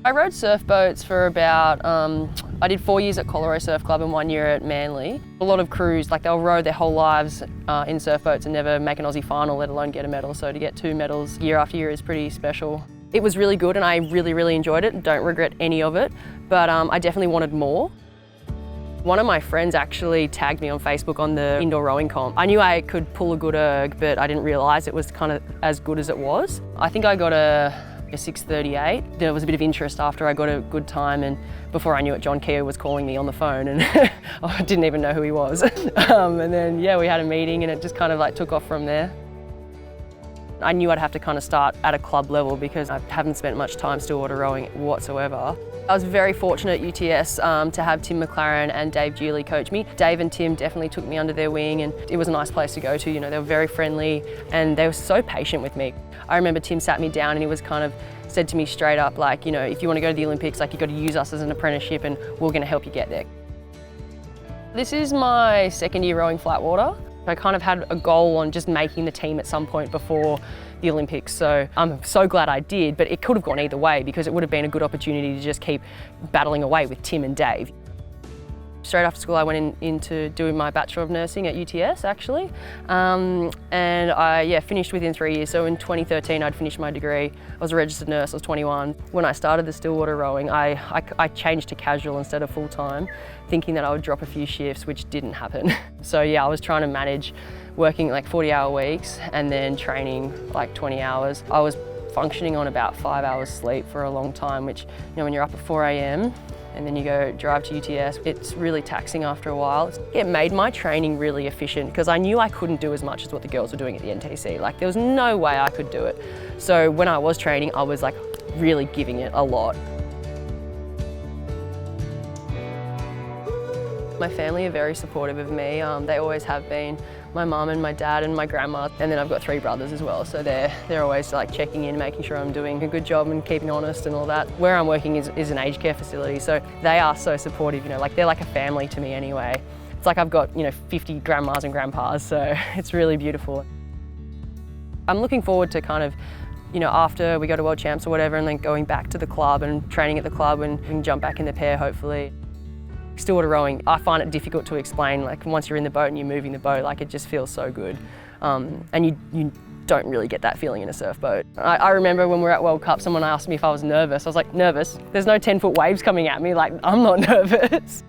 I rode surf boats for about, I did 4 years at Colorado Surf Club and 1 year at Manly. A lot of crews, like they'll row their whole lives in surf boats and never make an Aussie final, let alone get a medal. So to get 2 medals year after year is pretty special. It was really good and I really enjoyed it. Don't regret any of it, but I definitely wanted more. One of my friends actually tagged me on Facebook on the indoor rowing comp. I knew I could pull a good erg, but I didn't realise it was kind of as good as it was. I think I got a 6:38. There was a bit of interest after I got a good time, and before I knew it, John Keogh was calling me on the phone and I didn't even know who he was. And then, yeah, we had a meeting and it just kind of like took off from there. I knew I'd have to kind of start at a club level because I haven't spent much time stillwater rowing whatsoever. I was very fortunate at UTS to have Tim McLaren and Dave Geely coach me. Dave and Tim definitely took me under their wing and it was a nice place to go to. You know, they were very friendly and they were so patient with me. I remember Tim sat me down and he was kind of said to me straight up, like, you know, if you want to go to the Olympics, like, you've got to use us as an apprenticeship and we're going to help you get there. This is my 2nd year rowing flat water. I kind of had a goal on just making the team at some point before the Olympics, so I'm so glad I did, but it could have gone either way because it would have been a good opportunity to just keep battling away with Tim and Dave. Straight after school I went into doing my Bachelor of Nursing at UTS actually, and I finished within 3 years. So in 2013 I'd finished my degree. I was a registered nurse, I was 21. When I started the stillwater rowing, I changed to casual instead of full-time, thinking that I would drop a few shifts, which didn't happen. So yeah, I was trying to manage working like 40-hour weeks and then training like 20 hours. I was functioning on about 5 hours sleep for a long time, which, you know, when you're up at 4 a.m, and then you go drive to UTS, it's really taxing after a while. It made my training really efficient because I knew I couldn't do as much as what the girls were doing at the NTC. Like, there was no way I could do it. So when I was training, I was like really giving it a lot. My family are very supportive of me. They always have been. My mum and my dad and my grandma, and then I've got 3 brothers as well, so they're always like checking in, making sure I'm doing a good job and keeping honest and all that. Where I'm working is an aged care facility, so they are so supportive, you know, like they're like a family to me anyway. It's like I've got, you know, 50 grandmas and grandpas, so it's really beautiful. I'm looking forward to kind of, you know, after we go to World Champs or whatever, and then going back to the club and training at the club and we can jump back in the pair hopefully. Stillwater rowing, I find it difficult to explain. Like, once you're in the boat and you're moving the boat, like, it just feels so good. And you don't really get that feeling in a surf boat. I remember when we were at World Cup, someone asked me if I was nervous. I was like, nervous? There's no 10-foot waves coming at me, like, I'm not nervous.